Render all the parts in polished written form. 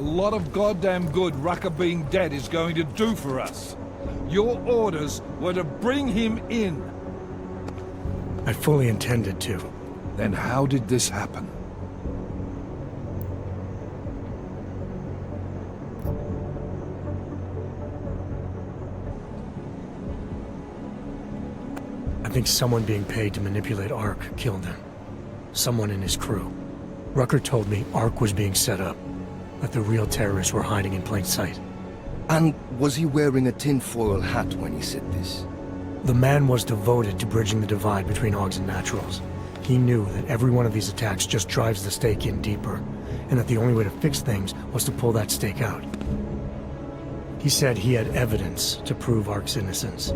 a lot of goddamn good Rucker being dead is going to do for us. Your orders were to bring him in. I fully intended to. Then how did this happen? I think someone being paid to manipulate Ark killed him. Someone in his crew. Rucker told me Ark was being set up, that the real terrorists were hiding in plain sight. And was he wearing a tinfoil hat when he said this? The man was devoted to bridging the divide between Augs and Naturals. He knew that every one of these attacks just drives the stake in deeper, and that the only way to fix things was to pull that stake out. He said he had evidence to prove Ark's innocence.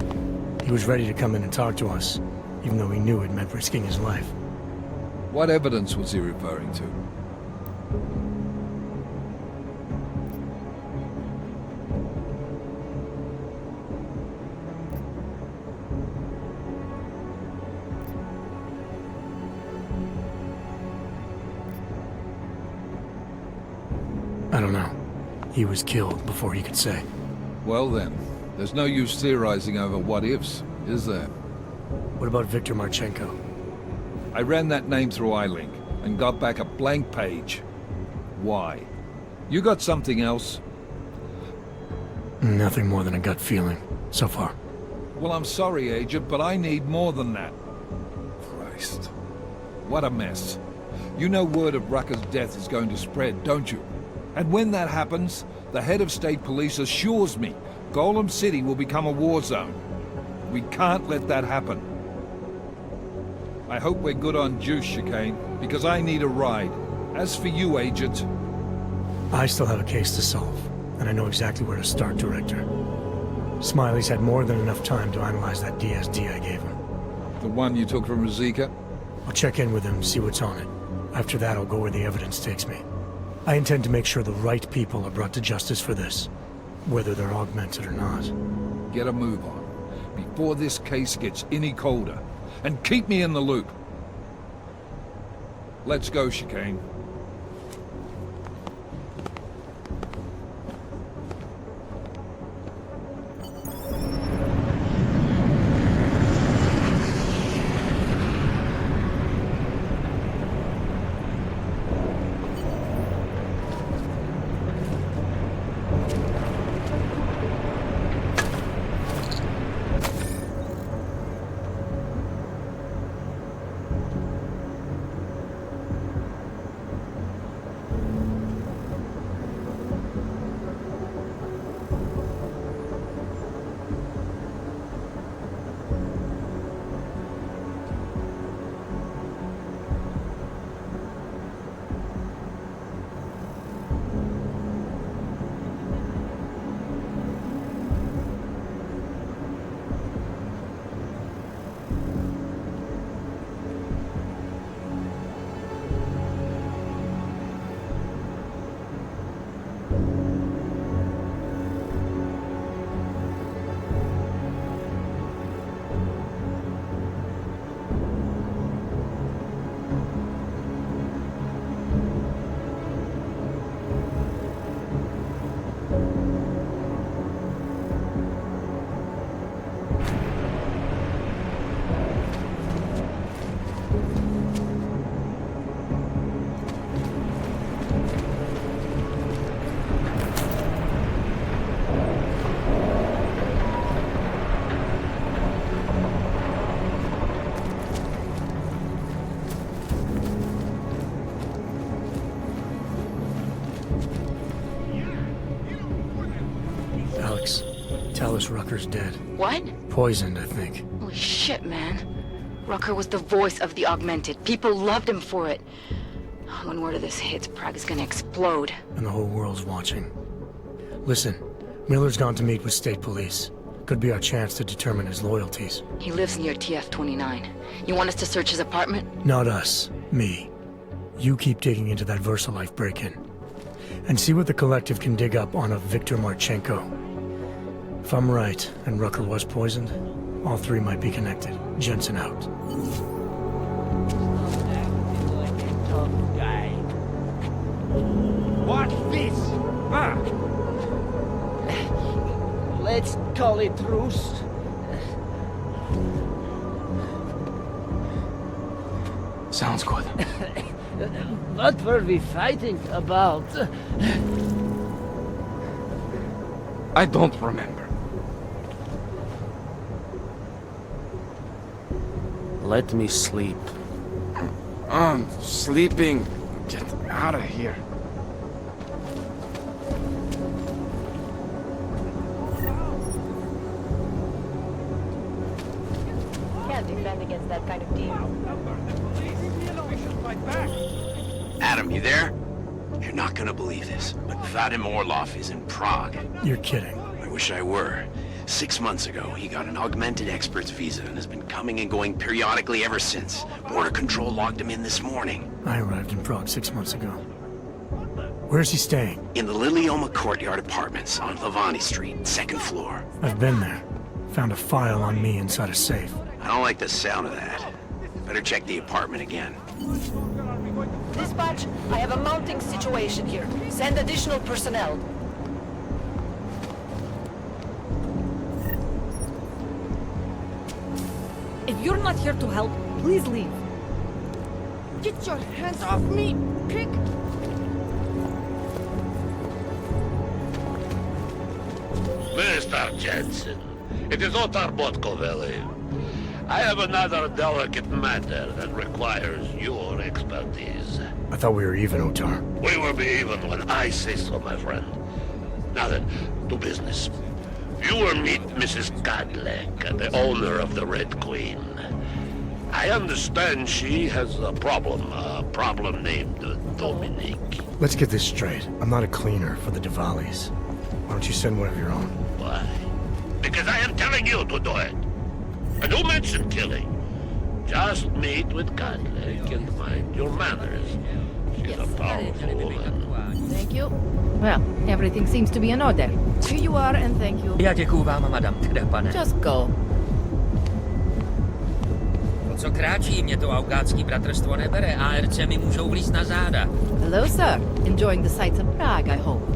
He was ready to come in and talk to us, even though he knew it meant risking his life. What evidence was he referring to? I don't know. He was killed before he could say. Well then, there's no use theorizing over what-ifs, is there? What about Viktor Marchenko? I ran that name through iLink, and got back a blank page. Why? You got something else? Nothing more than a gut feeling, so far. Well, I'm sorry, Agent, but I need more than that. Christ. What a mess. You know word of Rucker's death is going to spread, don't you? And when that happens, the head of state police assures me Golem City will become a war zone. We can't let that happen. I hope we're good on juice, Chicane, because I need a ride. As for you, Agent... I still have a case to solve, and I know exactly where to start, Director. Smiley's had more than enough time to analyze that DSD I gave him. The one you took from Ruzika? I'll check in with him, see what's on it. After that, I'll go where the evidence takes me. I intend to make sure the right people are brought to justice for this, whether they're augmented or not. Get a move on, before this case gets any colder. And keep me in the loop. Let's go, Chicane. Alice Rucker's dead. What? Poisoned, I think. Holy shit, man. Rucker was the voice of the Augmented. People loved him for it. When word of this hits, Prague is gonna explode. And the whole world's watching. Listen, Miller's gone to meet with state police. Could be our chance to determine his loyalties. He lives near TF-29. You want us to search his apartment? Not us. Me. You keep digging into that VersaLife break-in. And see what the Collective can dig up on a Viktor Marchenko. If I'm right, and Rucker was poisoned, all three might be connected. Jensen out. Watch this! call a truce? Sounds good. What were we fighting about? I don't remember. Let me sleep. Sleeping. Get out of here. Can't defend against that kind of deal. Adam, you there? You're not gonna believe this, but Vadim Orlov is in Prague. You're kidding. I wish I were. 6 months ago, he got an augmented expert's visa and has been coming and going periodically ever since. Border Control logged him in this morning. I arrived in Prague 6 months ago. Where's he staying? In the Lilioma Courtyard Apartments on Lavani Street, second floor. I've been there. Found a file on me inside a safe. I don't like the sound of that. Better check the apartment again. Dispatch, I have a mounting situation here. Send additional personnel. If you're not here to help, please leave. Get your hands off me, prick! Mr. Jensen, it is Otar Botkoveli. I have another delicate matter that requires your expertise. I thought we were even, Otar. We will be even when I say so, my friend. Now then, to business. You will meet Mrs. Godlek, the owner of the Red Queen. I understand she has a problem named Dominique. Let's get this straight. I'm not a cleaner for the Diwalis. Why don't you send one of your own? Why? Because I am telling you to do it. And don't mention killing. Just meet with Godlek and mind your manners. She's a powerful woman. Thank you. Well, everything seems to be in order. Here you are, and thank you. Já děkuju vám, madam, teda pane. Just go. O co kráčí, mě to augátský bratrstvo nebere, ARC mi můžou vlízt na záda. Hello, sir. Enjoying the sights of Prague, I hope.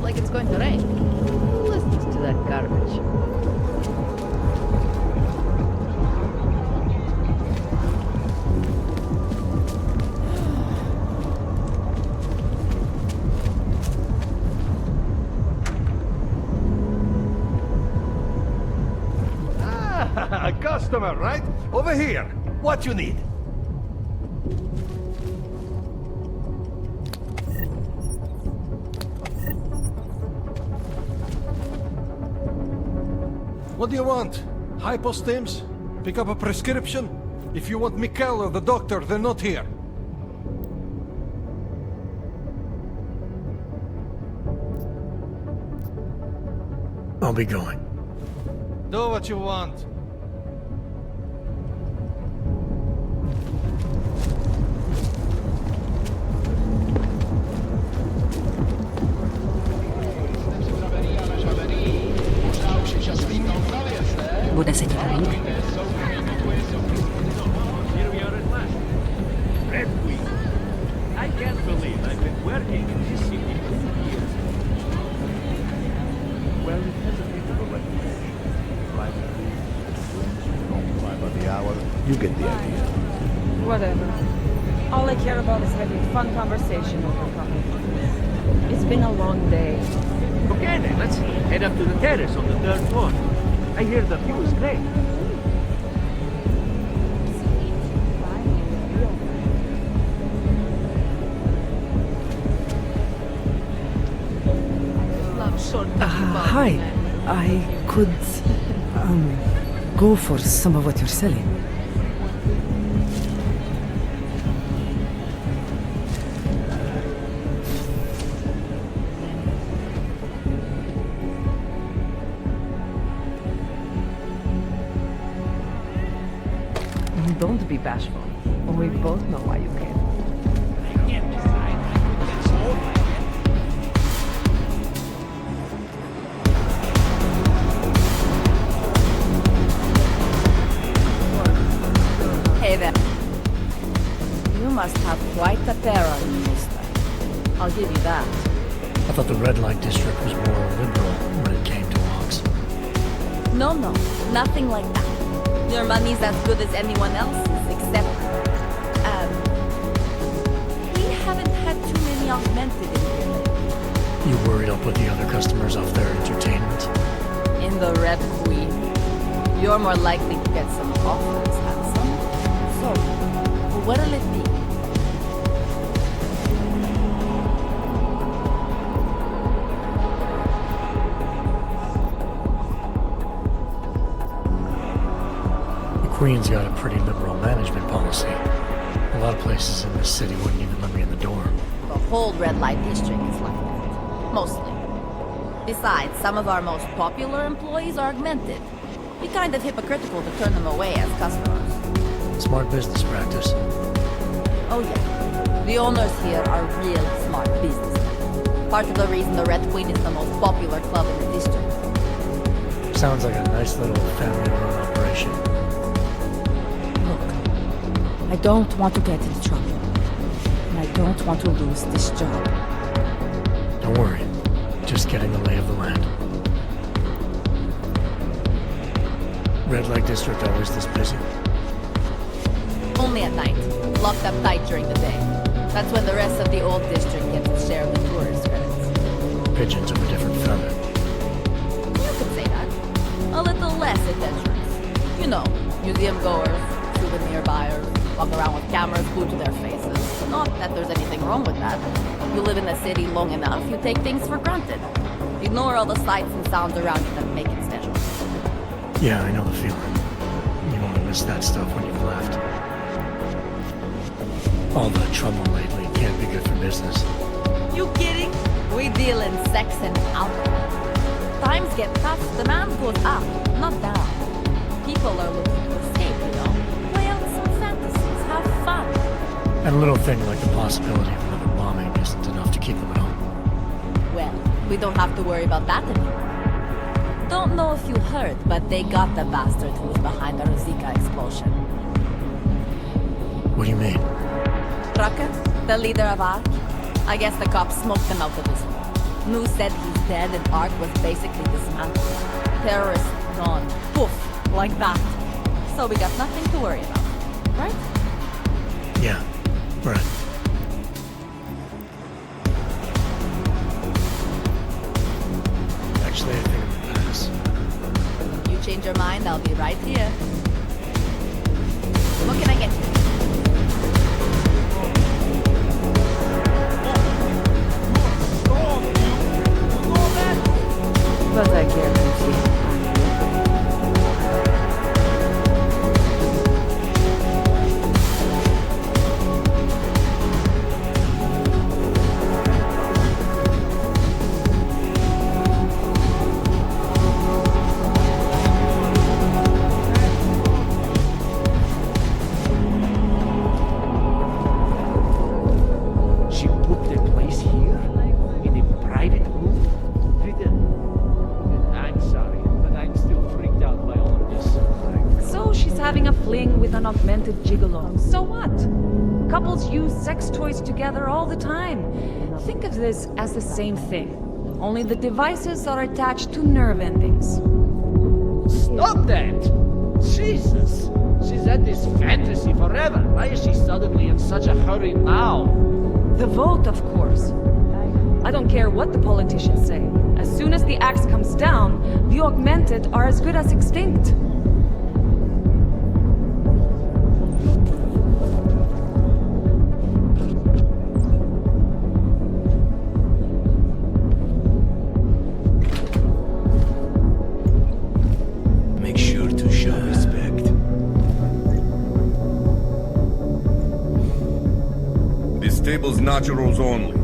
Like it's going to rain. Who listens to that garbage? A customer, right? Over here. What you need? What do you want? Hypostims? Pick up a prescription? If you want Mikkel or the doctor, they're not here. I'll be going. Do what you want. Bude se ti to líbit. Red Queen. I can't believe I've been working in this city for years. Well, it has a bit of a reputation. Private rooms, don't fly by the hour. You get the idea. Whatever. All I care about is having fun conversation over coffee. It's been a long day. Okay then, let's head up to the terrace on the 3rd floor. I hear the view is great. Hi. I could, go for some of what you're selling. Don't be bashful. We both know why you came. Hey there. You must have quite a pair on you this time. I'll give you that. I thought the red light district was more liberal when it came to Ox. No, nothing like that. Your money's as good as anyone else's, except... we haven't had too many augmented in here lately. You worried I'll put the other customers off their entertainment? In the Red Queen, you're more likely to get some offers, handsome. So, what'll it be? The Queen's got a pretty liberal management policy. A lot of places in this city wouldn't even let me in the door. The whole red light district is like that. Mostly. Besides, some of our most popular employees are augmented. Be kind of hypocritical to turn them away as customers. Smart business practice. Oh yeah. The owners here are real smart businessmen. Part of the reason the Red Queen is the most popular club in the district. Sounds like a nice little family-run operation. Look, I don't want to get into trouble. And I don't want to lose this job. Don't worry. Just getting the lay of the land. Red light district always this busy? Only at night. Locked up tight during the day. That's when the rest of the old district gets its share of the tourist credits. Pigeons of a different feather. You could say that. A little less adventurous. You know, museum goers, souvenir buyers, walk around with cameras glued to their faces. Not that there's anything wrong with that. You live in the city long enough, you take things for granted. Ignore all the sights and sounds around you that make it special. Yeah, I know the feeling. You want to miss that stuff when you've left. All the trouble lately can't be good for business. You kidding? We deal in sex and alcohol. Times get tough, demand goes up, not down. People are looking to escape, you know. Play out some fantasies, have fun. And a little thing like the possibility of another bombing isn't enough to keep them at home. Well, we don't have to worry about that anymore. Don't know if you heard, but they got the bastard who was behind the Rosika explosion. What do you mean? Rucker, the leader of ARC. I guess the cops smoked him out of his home. New said he's dead and ARC was basically dismantled. Terrorists gone. Poof, like that. So we got nothing to worry about, right? Yeah, right. Actually, I think I'm gonna pass. You change your mind, I'll be right here. What can I get you? But I guarantee She put the place here? In a private room? I'm sorry, but I'm still freaked out by all of this. So she's having a fling with an augmented gigolo. So what? Couples use sex toys together all the time. Think of this as the same thing. Only the devices are attached to nerve endings. Stop that! Jesus! She's had this fantasy forever. Why is she suddenly in such a hurry now? The vote, of course. I don't care what the politicians say. As soon as the axe comes down, the augmented are as good as extinct. Make sure to show respect. This table's naturals only.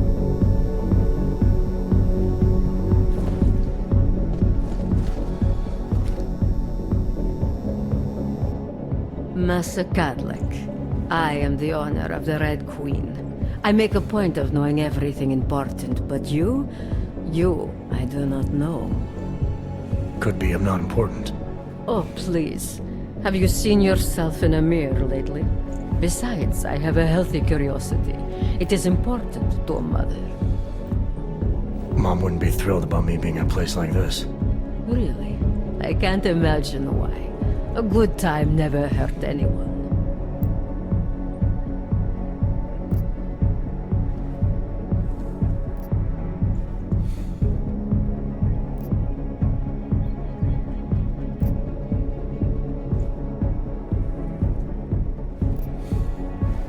Massa Kadlec. I am the owner of the Red Queen. I make a point of knowing everything important, but you, I do not know. Could be I'm not important. Oh, please. Have you seen yourself in a mirror lately? Besides, I have a healthy curiosity. It is important to a mother. Mom wouldn't be thrilled about me being in a place like this. Really? I can't imagine why. A good time never hurt anyone.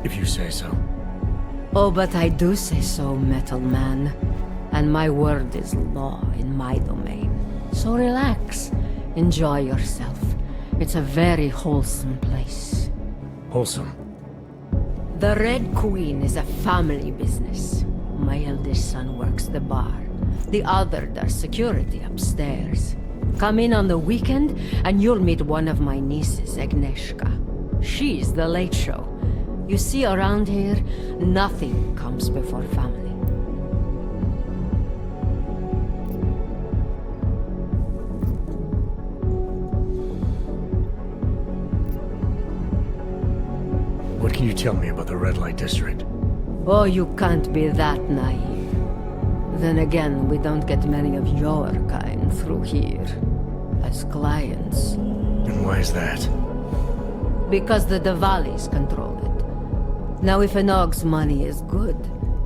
If you say so. Oh, but I do say so, Metal Man. And my word is law in my domain. So relax. Enjoy yourself. It's a very wholesome place. Wholesome? The Red Queen is a family business. My eldest son works the bar. The other does security upstairs. Come in on the weekend, and you'll meet one of my nieces, Agnieszka. She's the late show. You see, around here, nothing comes before family. What can you tell me about the Red Light District? Oh, you can't be that naive. Then again, we don't get many of your kind through here. As clients. And why is that? Because the Diwalis control it. Now, if an Og's money is good,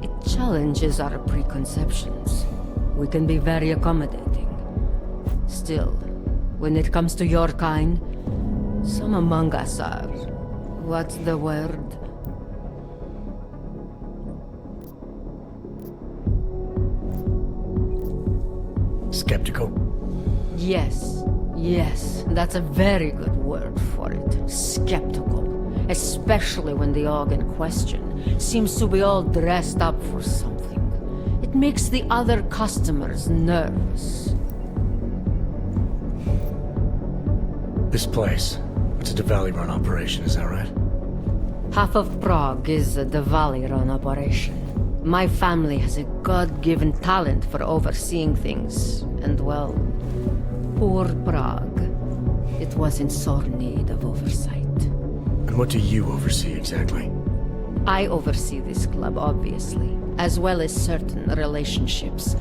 it challenges our preconceptions. We can be very accommodating. Still, when it comes to your kind, some among us are... what's the word? Skeptical? Yes, that's a very good word for it. Skeptical. Especially when the Og in question seems to be all dressed up for something. It makes the other customers nervous. This place, it's a Diwali-run operation, is that right? Half of Prague is a Diwali-run operation. My family has a God-given talent for overseeing things, and well, poor Prague. It was in sore need of oversight. And what do you oversee exactly? I oversee this club, obviously, as well as certain relationships,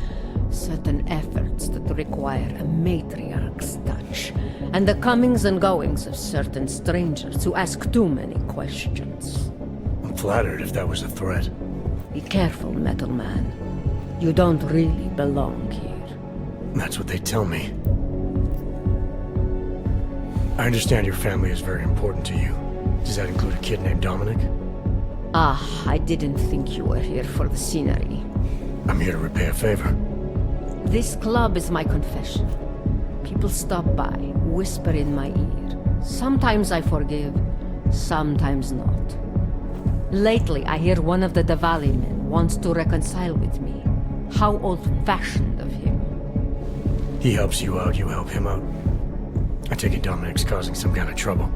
certain efforts that require a matriarch's touch, and the comings and goings of certain strangers who ask too many questions. I'm flattered if that was a threat. Be careful, Metal Man. You don't really belong here. That's what they tell me. I understand your family is very important to you. Does that include a kid named Dominic? Ah, I didn't think you were here for the scenery. I'm here to repay a favor. This club is my confession. People stop by, whisper in my ear. Sometimes I forgive, sometimes not. Lately, I hear one of the Diwali men wants to reconcile with me. How old-fashioned of him. He helps you out, you help him out. I take it Dominic's causing some kind of trouble.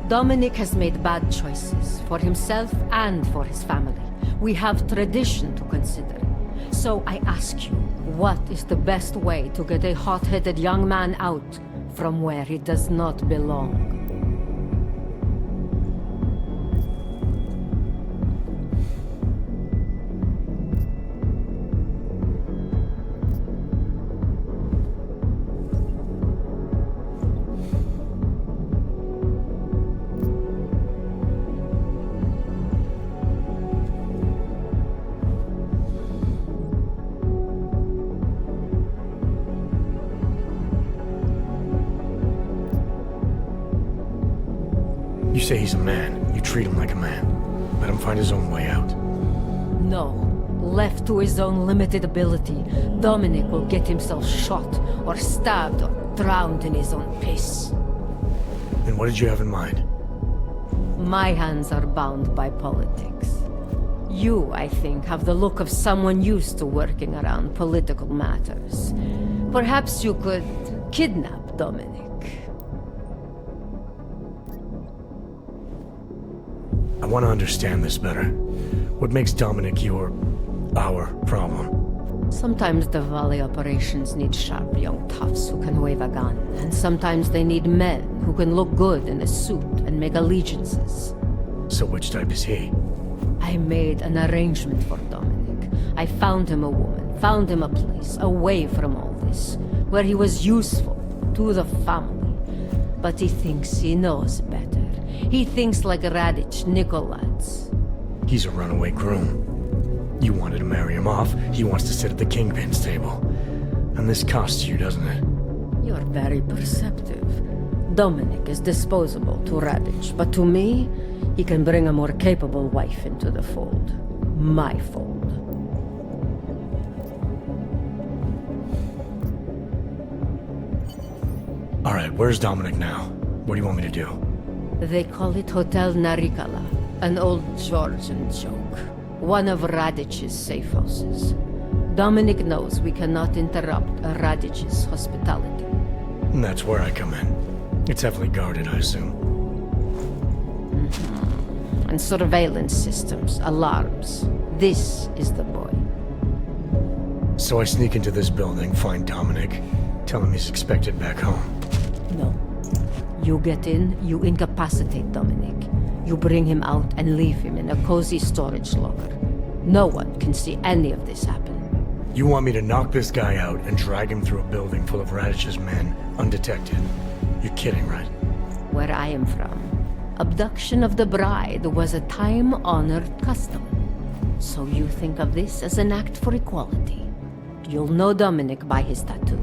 Dominic has made bad choices, for himself and for his family. We have tradition to consider. So I ask you, what is the best way to get a hot-headed young man out from where he does not belong? You say he's a man. You treat him like a man. Let him find his own way out. No. Left to his own limited ability, Dominic will get himself shot, or stabbed, or drowned in his own piss. Then what did you have in mind? My hands are bound by politics. You, I think, have the look of someone used to working around political matters. Perhaps you could kidnap Dominic. I want to understand this better. What makes Dominic our problem? Sometimes the Valley operations need sharp young toughs who can wave a gun, and sometimes they need men who can look good in a suit and make allegiances. So which type is he? I made an arrangement for Dominic. I found him a woman, found him a place, away from all this, where he was useful to the family. But he thinks he knows better. He thinks like Radich Nikolats. He's a runaway groom. You wanted to marry him off, he wants to sit at the Kingpin's table. And this costs you, doesn't it? You're very perceptive. Dominic is disposable to Radich, but to me, he can bring a more capable wife into the fold. My fold. Alright, where's Dominic now? What do you want me to do? They call it Hotel Narikala, an old Georgian joke. One of Radich's safe houses. Dominic knows we cannot interrupt Radich's hospitality. And that's where I come in. It's heavily guarded, I assume. And surveillance systems, alarms. This is the boy. So I sneak into this building, find Dominic, tell him he's expected back home. No. You get in, you incapacitate Dominic. You bring him out and leave him in a cozy storage locker. No one can see any of this happen. You want me to knock this guy out and drag him through a building full of Radich's men, undetected? You're kidding, right? Where I am from, abduction of the bride was a time-honored custom. So you think of this as an act for equality. You'll know Dominic by his tattoo.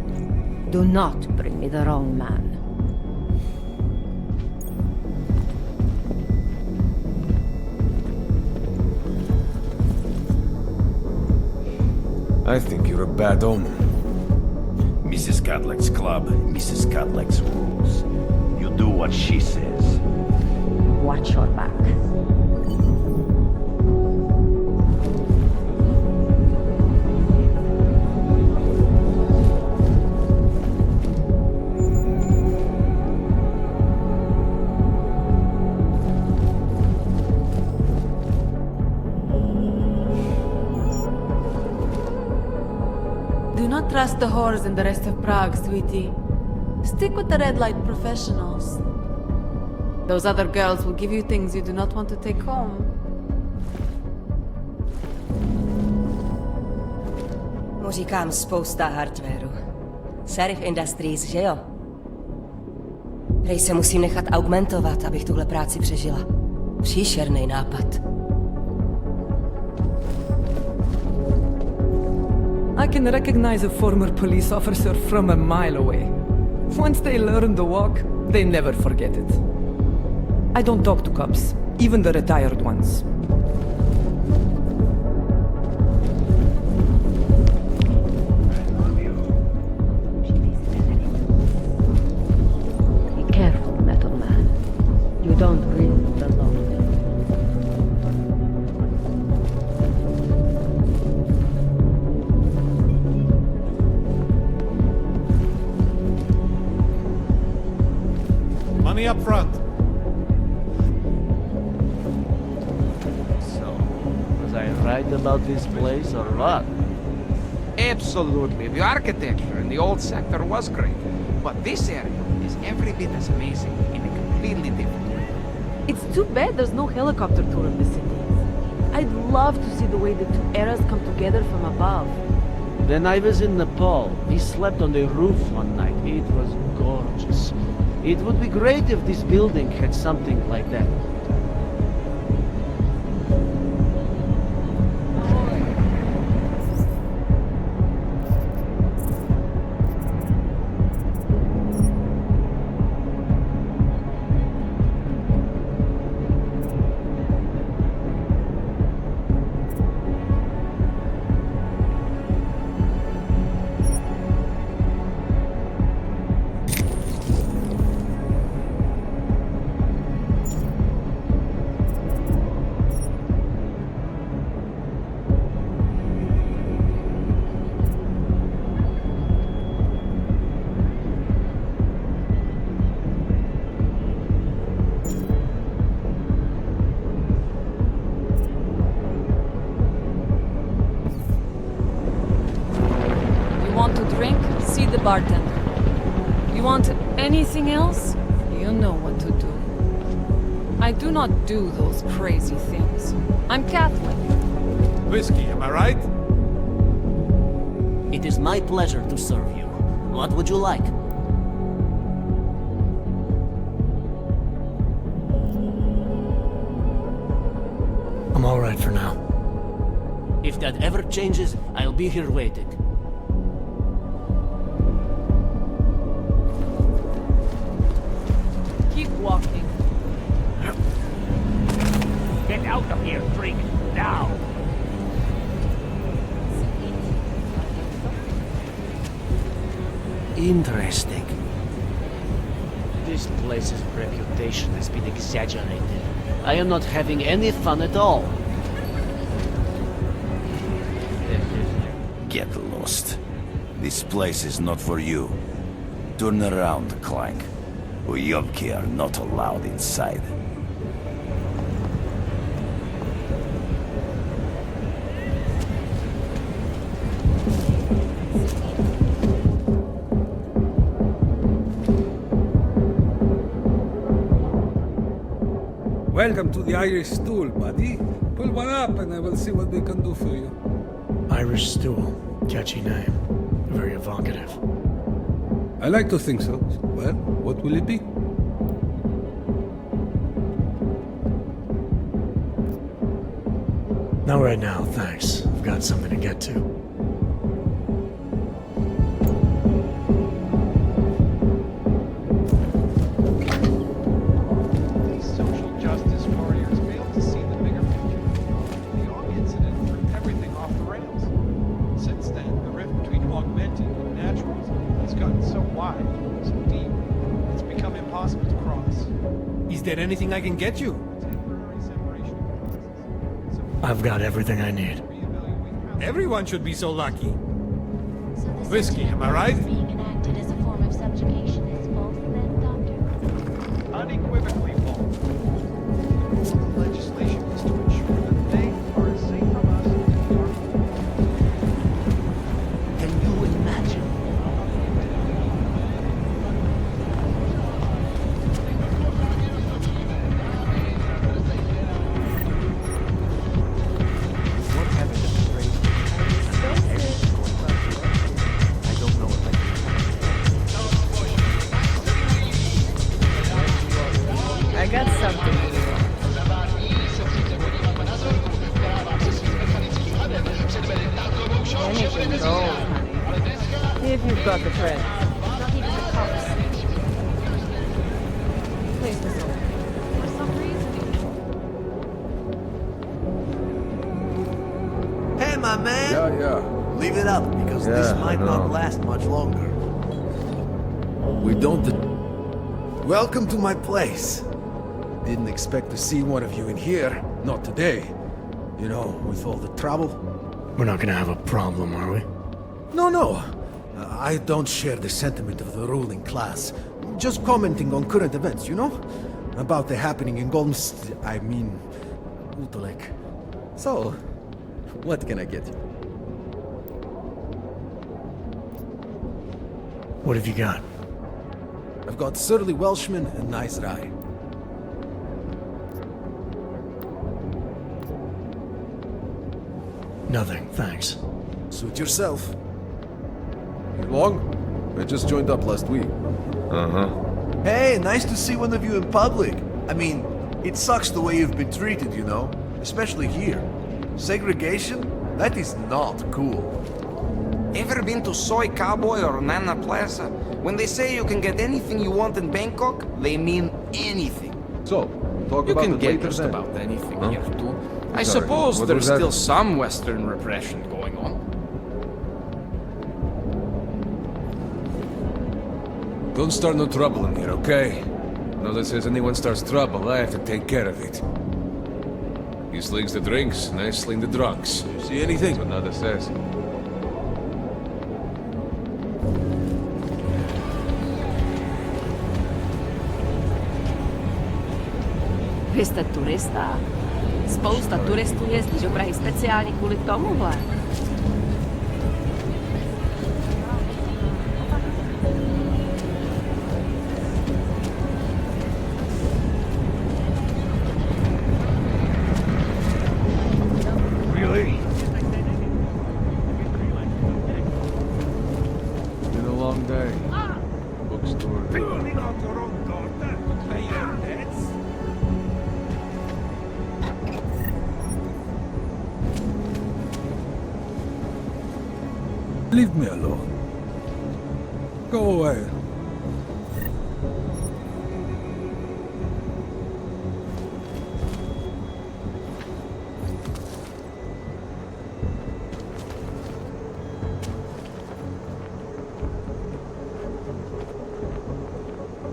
Do not bring me the wrong man. I think you're a bad omen. Mrs. Cadleck's club, Mrs. Cadleck's rules. You do what she says. Watch your back. Do not trust the whores and the rest of Prague, sweetie. Stick with the red light professionals. Those other girls will give you things you do not want to take home. Mu říkám spousta hardwareu. Serif Industries, že jo? Prej se musím nechat augmentovat, abych tuhle práci přežila. Příšerný nápad. I can recognize a former police officer from a mile away. Once they learn the walk, they never forget it. I don't talk to cops, even the retired ones. Be careful, Metal Man. You don't really belong. Money up front. So, was I right about this place or what? Absolutely. The architecture in the old sector was great. But this area is every bit as amazing in a completely different way. It's too bad there's no helicopter tour of the city. I'd love to see the way the two eras come together from above. When I was in Nepal, we slept on the roof one night. It was gorgeous. It would be great if this building had something like that. want to drink? See the bartender. You want anything else? You know what to do. I do not do those crazy things. I'm Catholic. Whiskey, am I right? It is my pleasure to serve you. What would you like? I'm all right for now. If that ever changes, I'll be here waiting. Keep walking. Get out of here, freak! Now! Interesting. This place's reputation has been exaggerated. I am not having any fun at all. Get lost. This place is not for you. Turn around, Clank. Uyobki are not allowed inside. Welcome to the Irish stool, buddy. Pull one up and I will see what we can do for you. Irish Stool. Catchy name. Very evocative. I like to think so. Well, what will it be? Not right now, thanks. I've got something to get to. These social justice warriors fail to see the bigger picture. The Og incident threw everything off the rails. Since then, the rift between augmented and naturals has gotten so wide, so deep, it's become impossible to cross. Is there anything I can get you? I've got everything I need. Everyone should be so lucky. Whiskey, am I right? Being enacted as a form of subjugation is false, then, Doctor? Unequivocally false. Legislation is to ensure that they are as safe from us as we are. Can you imagine? What happened to the race? I don't know what I got something. Anything goes, honey. If you've got the thread. Not even the cops. Place this over. For some reason. Hey, my man! Yeah. Leave it up, because Yeah, this I might know. not last much longer. We don't... Welcome to my place. Didn't expect to see one of you in here. Not today. You know, with all the trouble. We're not gonna have a problem, are we? No. I don't share the sentiment of the ruling class. Just commenting on current events, you know? About the happening in Utolek. So, what can I get you? What have you got? I've got surly Welshman and nice rye. Nothing, thanks. Suit yourself. You long? I just joined up last week. Uh-huh. Hey, nice to see one of you in public. I mean, it sucks the way you've been treated, you know? Especially here. Segregation? That is not cool. Ever been to Soy Cowboy or Nana Plaza? When they say you can get anything you want in Bangkok, they mean anything. So, talk You about can it get later just then. about anything Huh? here too. I Sorry, suppose what there's was that? still some Western repression going on. Don't start no trouble in here, okay? Now that says anyone starts trouble, I have to take care of it. He slings the drinks, and I sling the drunks. See anything? That's what Nada says. Vy jste turista? Spousta turistů jezdí do Prahy speciálně kvůli tomuhle. long day. Bookstore. Pulling out your own daughter to pay your debts? Leave me alone. Go away.